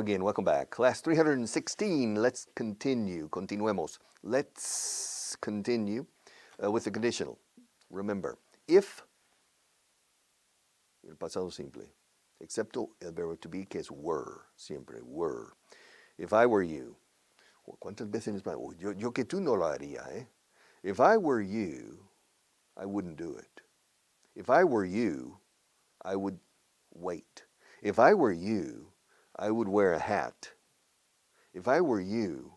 again, welcome back. Class 316, let's continue, continuemos. Let's continue with the conditional. Remember, if, el pasado simple, excepto el verbo to be, que es were, siempre, were. If I were you, ¿cuántas veces en español? Yo que tú no lo haría, eh? If I were you, I wouldn't do it. If I were you, I would wait. If I were you, I would wear a hat. If I were you,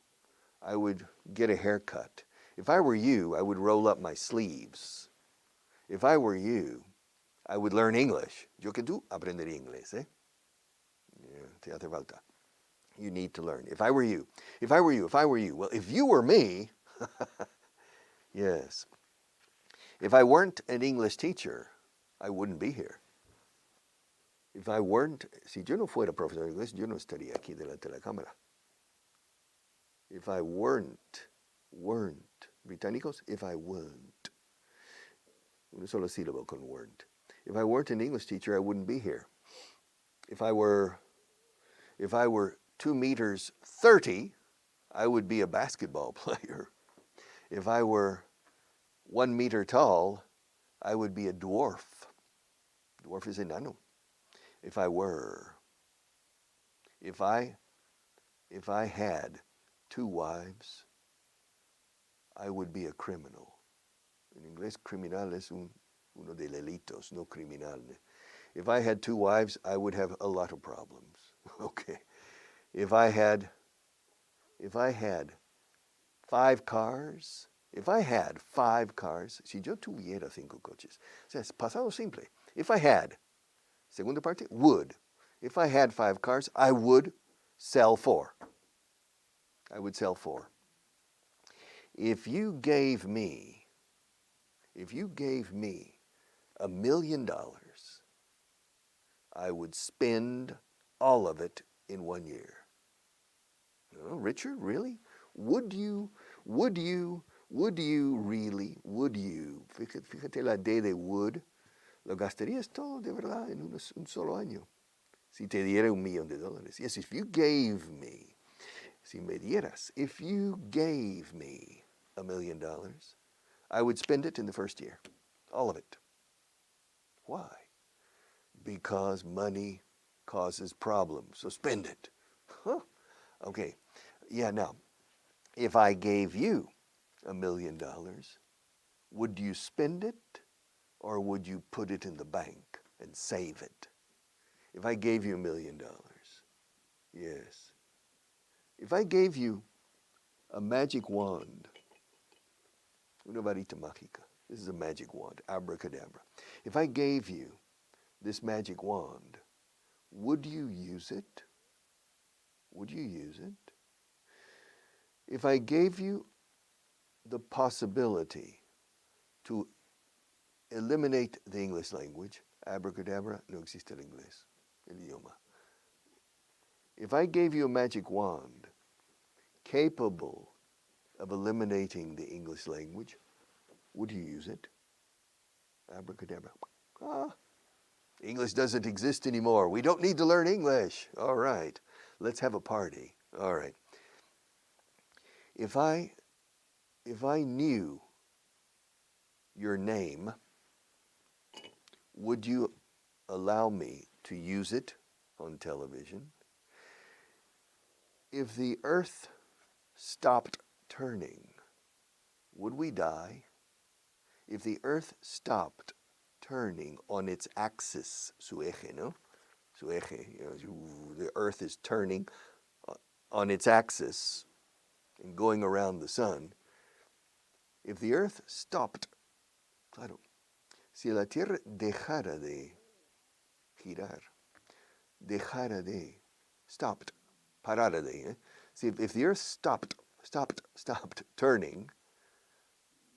I would get a haircut. If I were you, I would roll up my sleeves. If I were you, I would learn English. Yo que tú aprendería inglés, eh? Yeah, te hace falta. You need to learn. If I were you, if I were you, if I were you. Well, if you were me, yes. If I weren't an English teacher, I wouldn't be here. If I weren't, si yo no fuera profesor de inglés, yo no estaría aquí delante de la cámara. If I weren't, británicos, if I weren't. Una sola sílaba con weren't. If I weren't an English teacher, I wouldn't be here. If I were 2 meters 30, I would be a basketball player. If I were 1 meter tall, I would be a dwarf. Dwarf is enano. If I had 2 wives, I would be a criminal. En inglés, criminal es uno de delitos, no criminal. If I had 2 wives, I would have a lot of problems. Okay. If I had 5 cars, si yo tuviera 5 coches, o sea, es pasado simple. If I had, segunda parte, would. If I had 5 cars, I would sell 4. I would sell 4. If you gave me $1 million, I would spend all of it in 1 year. Oh, Richard, really? Would you really? Would you? Fíjate la D de would. Lo gastarías todo de verdad en un solo año. Si te diera $1 million. Yes, if you gave me, si me dieras, if you gave me $1 million, I would spend it in the first year. All of it. Why? Because money causes problems. So spend it. Huh? Okay. Yeah, now, if I gave you $1 million, would you spend it or would you put it in the bank and save it? If I gave you $1 million, yes. If I gave you a magic wand, una varita mágica, this is a magic wand, abracadabra. If I gave you this magic wand, would you use it? Would you use it? If I gave you the possibility to eliminate the English language, abracadabra, no existe el inglés, el idioma. If I gave you a magic wand capable of eliminating the English language, would you use it? Abracadabra. English doesn't exist anymore. We don't need to learn English. All right, let's have a party. All right. If I knew your name, would you allow me to use it on television? If the earth stopped turning, would we die? If the earth stopped turning on its axis, su eje, no? Su eje, the earth is turning on its axis and going around the sun. If the earth stopped, claro, si la tierra dejara de girar, stopped, parara de, see, if the earth stopped turning,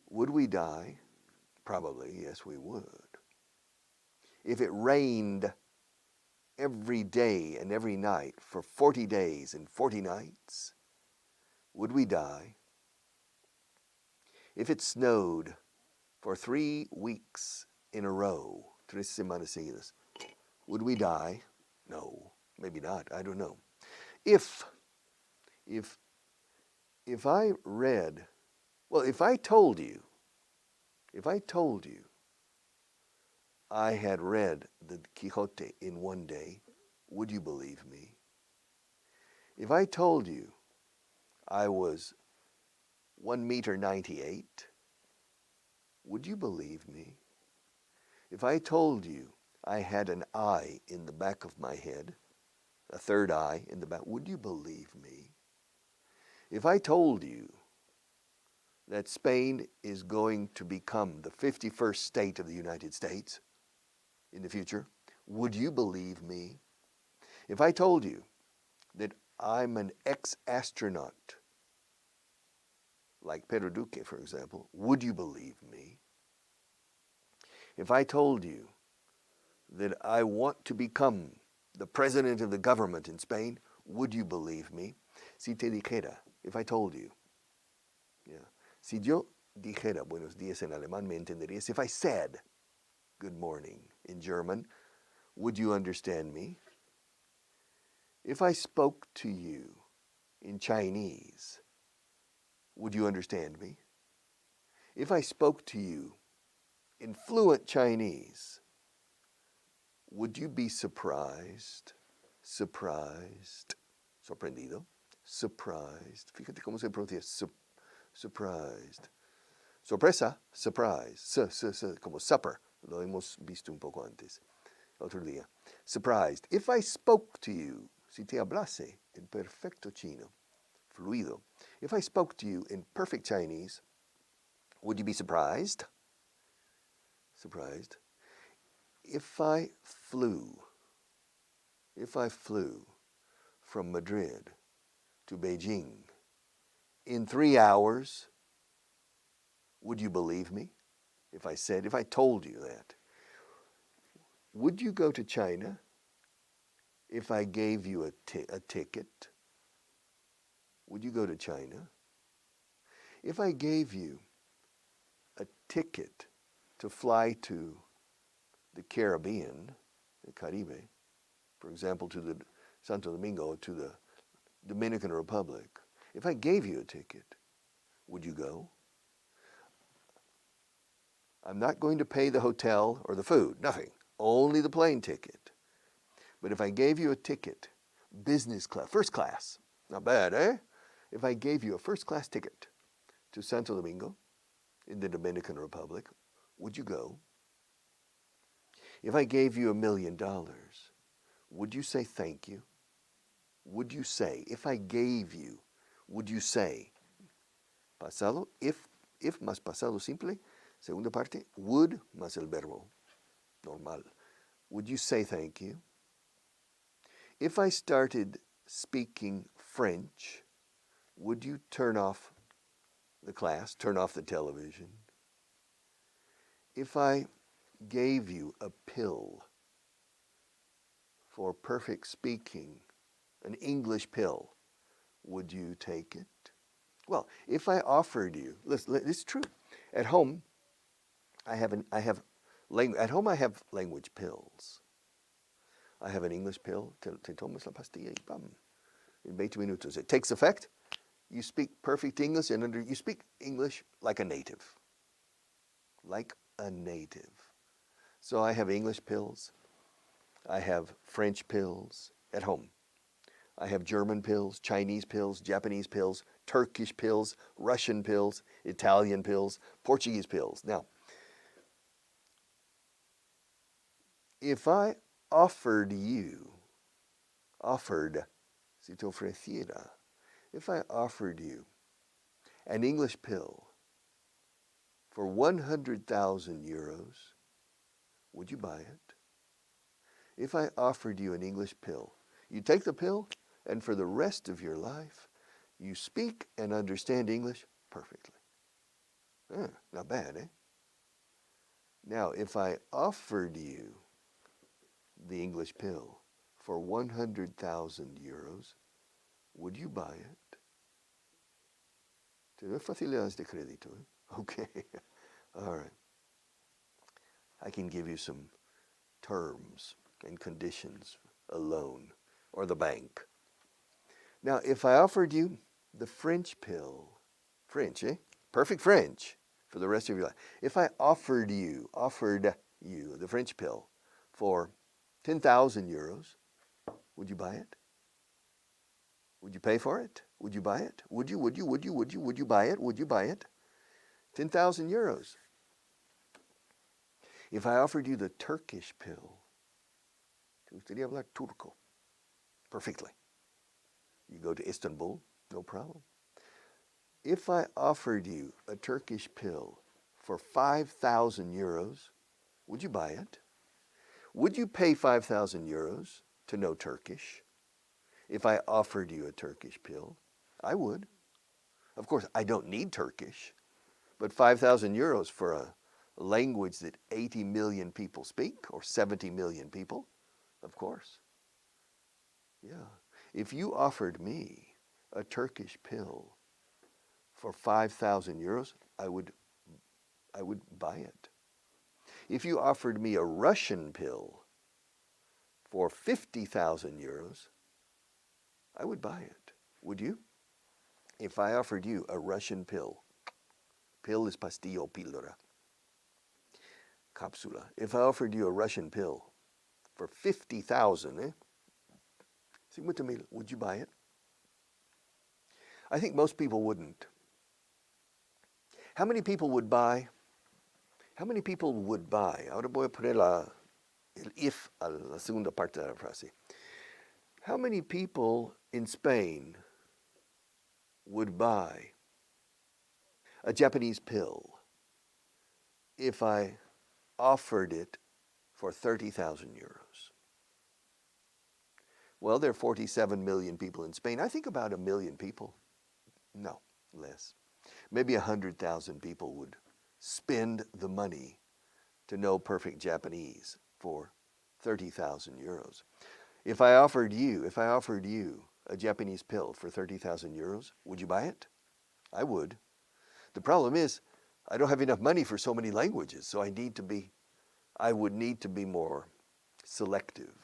would we die? Probably, yes, we would. If it rained every day and every night for 40 days and 40 nights, would we die? If it snowed for 3 weeks in a row, 3 semanas seguidas, would we die? No, maybe not, I don't know. if I read, well, if I told you I had read the Quixote in one day, would you believe me? If I told you I was 1 meter 98, would you believe me? If I told you I had an eye in the back of my head, a third eye in the back, would you believe me? If I told you that Spain is going to become the 51st state of the United States in the future, would you believe me? If I told you that I'm an ex-astronaut, like Pedro Duque, for example, would you believe me? If I told you that I want to become the president of the government in Spain, would you believe me? Si te dijera, if I told you, yeah. Si yo dijera buenos días en alemán, me entenderías. If I said good morning in German, would you understand me? If I spoke to you in Chinese, would you understand me? If I spoke to you in fluent Chinese, would you be surprised? Surprised. Sorprendido. Surprised. Fíjate cómo se pronuncia. Surprised. Sorpresa. Surprise. Como supper. Lo hemos visto un poco antes. Otro día. Surprised. If I spoke to you, si te hablase en perfecto chino, fluido. If I spoke to you in perfect Chinese, would you be surprised? Surprised. If I flew from Madrid to Beijing in 3 hours, would you believe me? If I told you that. Would you go to China if I gave you a ticket? Would you go to China? If I gave you a ticket to fly to the Caribbean, the Caribe, for example, to the Santo Domingo, to the Dominican Republic, if I gave you a ticket, would you go? I'm not going to pay the hotel or the food, nothing, only the plane ticket. But if I gave you a ticket, business class, first class, not bad, eh? If I gave you a first class ticket to Santo Domingo in the Dominican Republic, would you go? If I gave you $1 million, would you say thank you? Would you say, if I gave you, would you say, pasado, if más pasado simple, segunda parte, would más el verbo normal. Would you say thank you? If I started speaking French, would you turn off the class, turn off the television? If I gave you a pill for perfect speaking, an English pill, would you take it? Well, if I offered you, listen, it's true. At home, I have language pills. I have an English pill. Te tomas la pastilla y pam, in 20 minutos. It takes effect. You speak perfect English, and you speak English like a native. Like a native. So I have English pills. I have French pills at home. I have German pills, Chinese pills, Japanese pills, Turkish pills, Russian pills, Italian pills, Portuguese pills. Now, if I offered, si te ofreciera, if I offered you an English pill for 100,000 euros, would you buy it? If I offered you an English pill, you take the pill, and for the rest of your life, you speak and understand English perfectly. Not bad, eh? Now, if I offered you the English pill for 100,000 euros, would you buy it? Te doy facilidades de crédito, eh? Okay, all right. I can give you some terms and conditions, a loan, or the bank. Now, if I offered you the French pill, French, eh? Perfect French for the rest of your life. If I offered you the French pill for 10,000 euros, would you buy it? Would you pay for it? Would you buy it? Would you buy it? Would you buy it? 10,000 euros. If I offered you the Turkish pill, ¿te gustaría hablar turco? Perfectly. You go to Istanbul, no problem. If I offered you a Turkish pill for 5,000 euros, would you buy it? Would you pay 5,000 euros to know Turkish? If I offered you a Turkish pill, I would. Of course, I don't need Turkish, but 5,000 euros for a language that 80 million people speak, or 70 million people, of course. Yeah. If you offered me a Turkish pill for 5,000 euros, I would buy it. If you offered me a Russian pill for 50,000 euros, I would buy it. Would you? If I offered you a Russian pill, pill is pastillo, píldora, cápsula. If I offered you a Russian pill for 50,000, 50,000, would you buy it? I think most people wouldn't. How many people would buy? Ahora voy a poner el if a la segunda parte de la frase. How many people in Spain would buy a Japanese pill if I offered it for 30,000 euros? Well, there are 47 million people in Spain. I think about 1 million people. No, less. Maybe 100,000 people would spend the money to know perfect Japanese for 30,000 euros. If I offered you a Japanese pill for 30,000 euros, would you buy it? I would. The problem is, I don't have enough money for so many languages, so I would need to be more selective.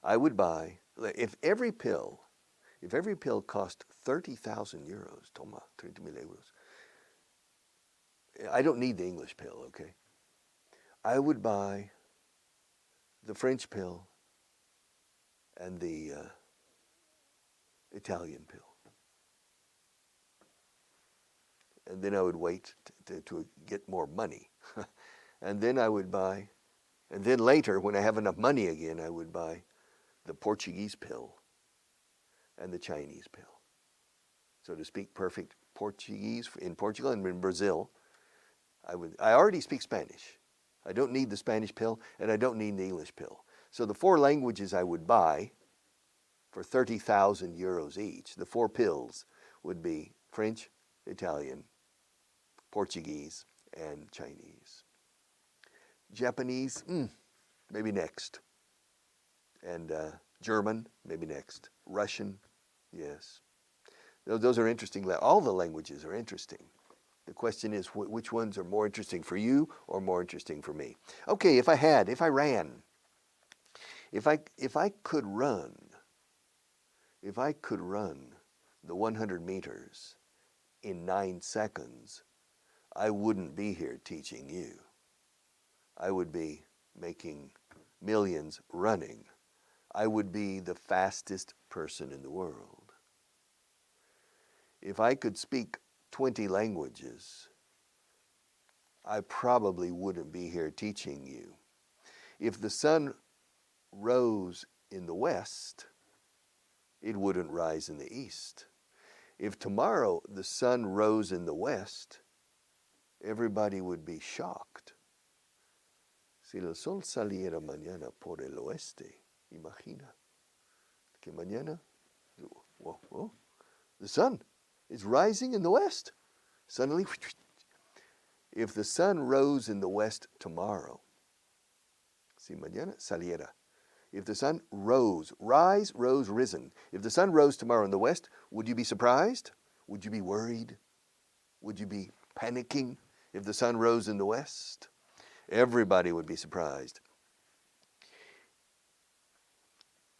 I would buy, if every pill cost 30,000 euros, toma, 30,000 euros, I don't need the English pill, okay? I would buy the French pill and the Italian pill. And then I would wait to get more money. And then I would buy, and then later, when I have enough money again, I would buy the Portuguese pill and the Chinese pill. So to speak perfect Portuguese in Portugal and in Brazil, I already speak Spanish. I don't need the Spanish pill, and I don't need the English pill. So the 4 languages I would buy for 30,000 euros each, the 4 pills would be French, Italian, Portuguese, and Chinese. Japanese, maybe next. And German, maybe next. Russian, yes. Those are interesting. All the languages are interesting. The question is, which ones are more interesting for you or more interesting for me? Okay, if I could run the 100 meters in 9 seconds, I wouldn't be here teaching you. I would be making millions running. I would be the fastest person in the world. If I could speak 20 languages, I probably wouldn't be here teaching you. If the sun rose in the west, it wouldn't rise in the east. If tomorrow the sun rose in the west, everybody would be shocked. Si el sol saliera mañana por el oeste, imagina que mañana, the sun is rising in the west. Suddenly, if the sun rose in the west tomorrow, si mañana saliera, if the sun rose, risen. If the sun rose tomorrow in the west, would you be surprised? Would you be worried? Would you be panicking if the sun rose in the west? Everybody would be surprised.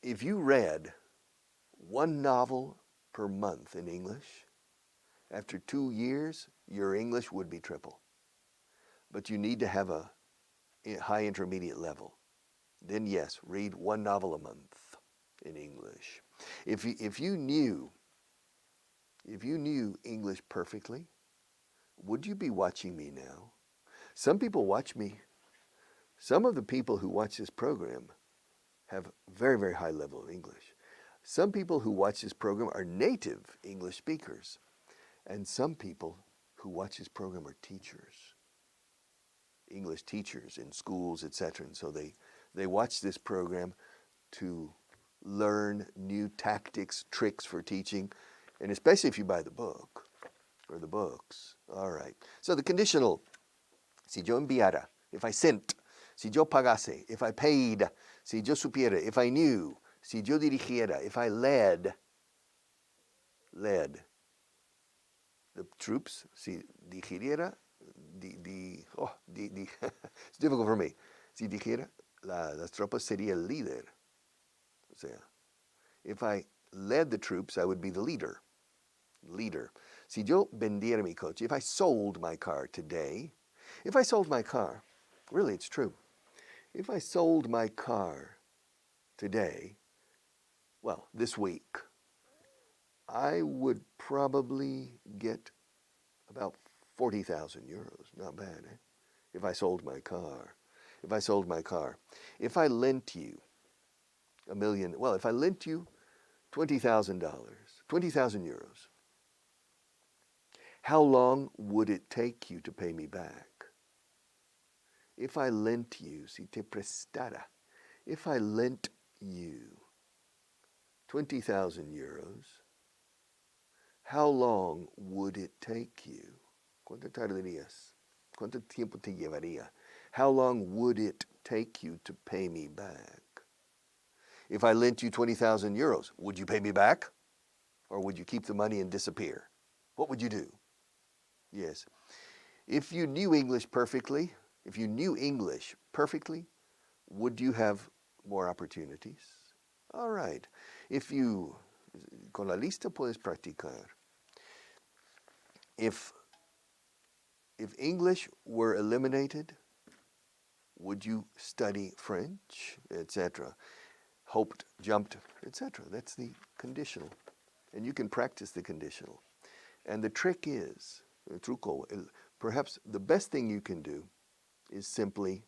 If you read one novel per month in English, after 2 years, your English would be triple. But you need to have a high intermediate level. Then yes, read one novel a month in English. If you knew English perfectly, would you be watching me now? Some people watch me. Some of the people who watch this program have very, very high level of English. Some people who watch this program are native English speakers. And some people who watch this program are teachers, English teachers in schools, etc. And so they watch this program to learn new tactics, tricks for teaching, and especially if you buy the book or the books. All right. So the conditional, si yo enviara, if I sent, si yo pagase, if I paid, si yo supiera, if I knew, si yo dirigiera, if I led the troops, si dirigiera, it's difficult for me. Si dirigiera, las tropas sería el líder. O sea, if I led the troops, I would be the leader. Si yo vendiera mi coche, if I sold my car today, if I sold my car, really it's true. If I sold my car today, well, this week, I would probably get about 40,000 euros. Not bad, eh? If I sold my car. If I lent you a million, well, if I lent you $20,000, 20,000 euros, how long would it take you to pay me back? If I lent you, si te prestara, if I lent you 20,000 euros, how long would it take you? ¿Cuánto tardarías? ¿Cuánto tiempo te llevaría? How long would it take you to pay me back? If I lent you 20,000 euros, would you pay me back? Or would you keep the money and disappear? What would you do? Yes. If you knew English perfectly, would you have more opportunities? All right. Con la lista puedes practicar. If English were eliminated, would you study French, etc.? Hoped, jumped, etc. That's the conditional. And you can practice the conditional. And the trick is, truco, perhaps the best thing you can do is simply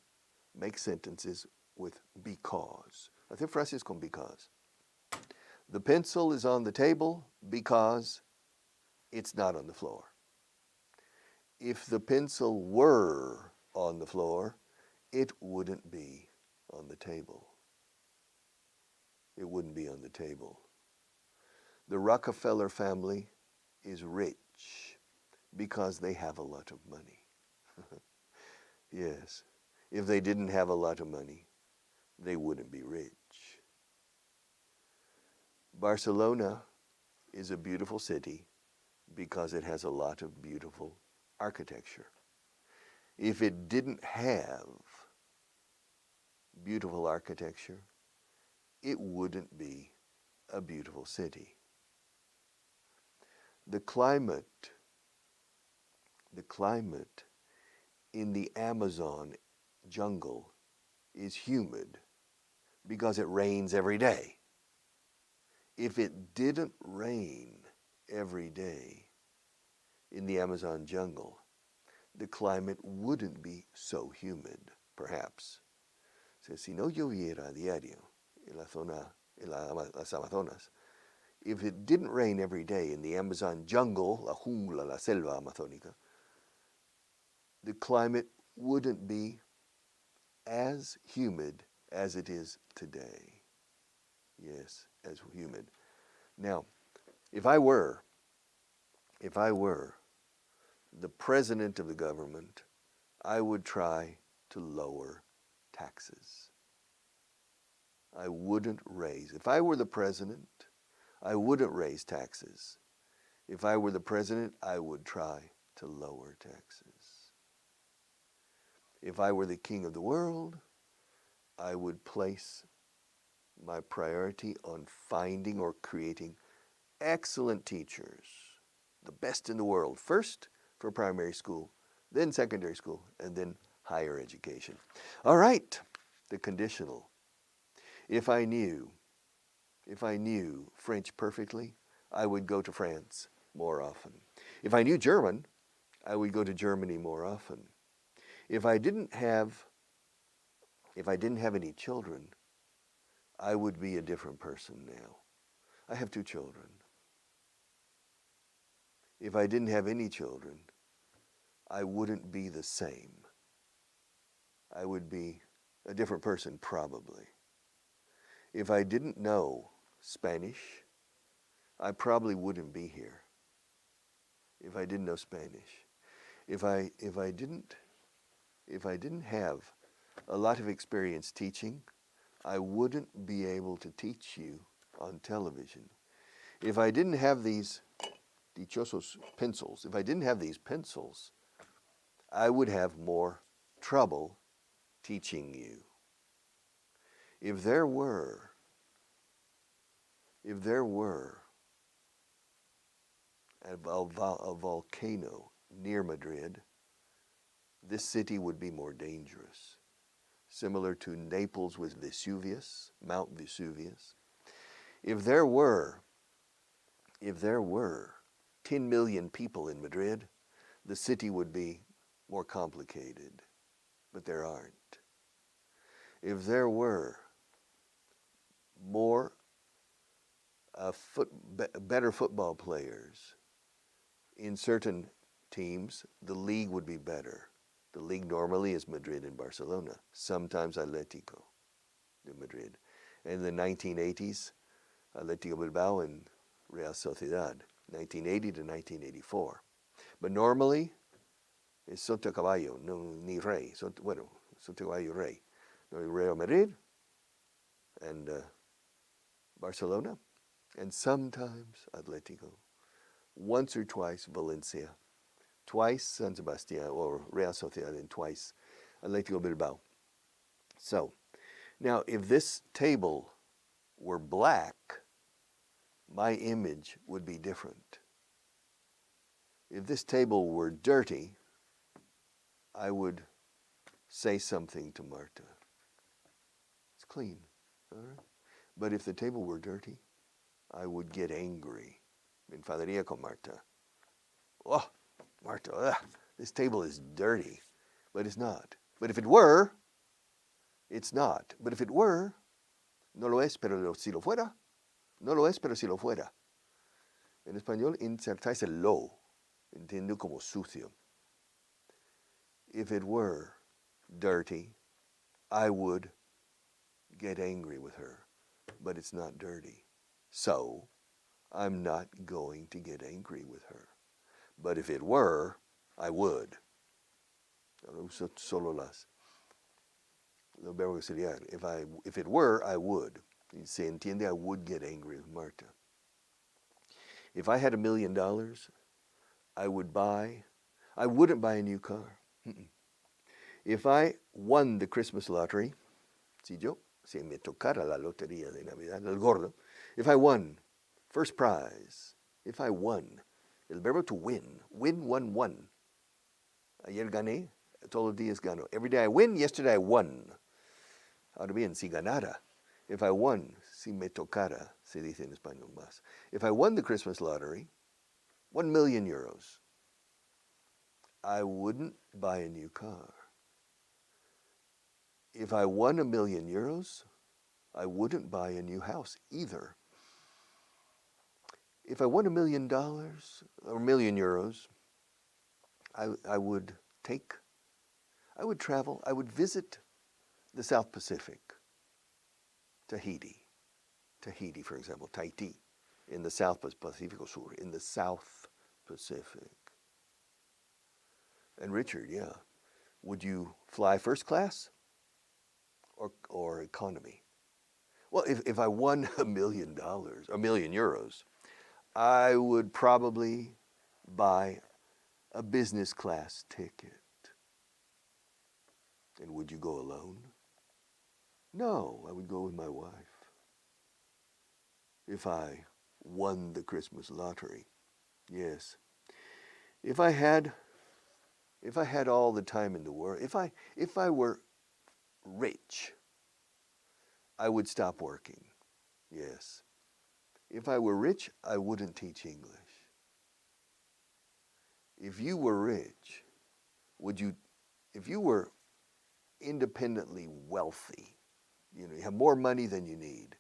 make sentences with because. Hacer frases con because. The pencil is on the table because it's not on the floor. If the pencil were on the floor, it wouldn't be on the table. It wouldn't be on the table. The Rockefeller family is rich because they have a lot of money. Yes. If they didn't have a lot of money, they wouldn't be rich. Barcelona is a beautiful city because it has a lot of beautiful architecture. If it didn't have beautiful architecture, it wouldn't be a beautiful city. The climate in the Amazon jungle is humid because it rains every day. If it didn't rain every day in the Amazon jungle, the climate wouldn't be so humid, perhaps. So, si no lloviera a diario en las Amazonas, if it didn't rain every day in the Amazon jungle, la jungla, la selva amazónica, the climate wouldn't be as humid as it is today. Yes, as humid. Now, if I were the president of the government, I would try to lower taxes. I wouldn't raise. If I were the president, I wouldn't raise taxes. If I were the president, I would try to lower taxes. If I were the king of the world, I would place my priority on finding or creating excellent teachers, the best in the world, first for primary school, then secondary school, and then higher education. All right, the conditional. If I knew French perfectly, I would go to France more often. If I knew German, I would go to Germany more often. If I didn't have any children, I would be a different person now. I have 2 children. If I didn't have any children, I wouldn't be the same. I would be a different person probably. If I didn't know Spanish, I probably wouldn't be here. If I didn't know Spanish. If I didn't have a lot of experience teaching, I wouldn't be able to teach you on television. If I didn't have these dichosos pencils, if I didn't have these pencils, I would have more trouble teaching you. If there were a volcano near Madrid, this city would be more dangerous, similar to Naples with Vesuvius, Mount Vesuvius. If there were 10 million people in Madrid, the city would be more complicated, but there aren't. If there were more better football players in certain teams, the league would be better. The league normally is Madrid and Barcelona, sometimes Atletico de Madrid. In the 1980s, Atletico Bilbao and Real Sociedad, 1980 to 1984. But normally, it's Soto Caballo, no, ni Rey. Soto Caballo Rey. Real Madrid and Barcelona, and sometimes Atletico. Once or twice Valencia, twice San Sebastian or Real Sociedad, and twice Atletico Bilbao. So, now if this table were black, my image would be different. If this table were dirty, I would say something to Marta. It's clean, all right? But if the table were dirty, I would get angry. Me enfadaría con Marta. Oh, Marta, this table is dirty. But it's not. But if it were, it's not. But if it were, no lo es, pero si lo fuera. No lo es, pero si lo fuera. En español, insertáis el lo. Entiendo como sucio. If it were dirty, I would get angry with her. But it's not dirty. So, I'm not going to get angry with her. But if it were, I would. Ahora uso solo los verbos auxiliares. If it were, I would. Se entiende, I would get angry with Marta. If I had $1 million, I wouldn't buy a new car. If I won the Christmas lottery, si me tocara la lotería de Navidad, el gordo, if I won, first prize, if I won, el verbo to win, won. Ayer gané, todos los días gano. Every day I win, yesterday I won. Ahora bien, si ganara, if I won, si me tocara, se dice en español más. If I won the Christmas lottery, 1 million euros, I wouldn't buy a new car. If I won 1 million euros, I wouldn't buy a new house either. If I won $1 million or 1 million euros, I would travel, I would visit the South Pacific, Tahiti, for example, Tahiti, in the South Pacific Sur, in the South Pacific. And Richard, yeah, would you fly first class or economy? Well, if I won $1 million, or 1 million euros, I would probably buy a business class ticket. And would you go alone? No, I would go with my wife. if I won the Christmas lottery. Yes. If I had all the time in the world, if I were rich, I would stop working. Yes. If I were rich, I wouldn't teach English. If you were rich, if you were independently wealthy, you have more money than you need.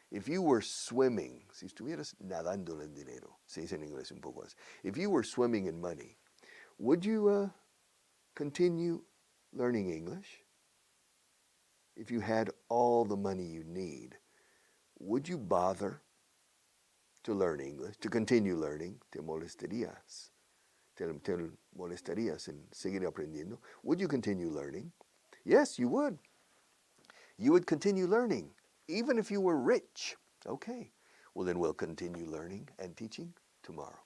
If you were swimming, si estuvieras nadando en dinero, se dice en inglés un poco así. If you were swimming in money, would you continue learning English? If you had all the money you need, would you bother to learn English, to continue learning? ¿Te molestarías? ¿Te molestarías en seguir aprendiendo? Would you continue learning? Yes, you would. You would continue learning, even if you were rich. Okay. Well, then we'll continue learning and teaching tomorrow.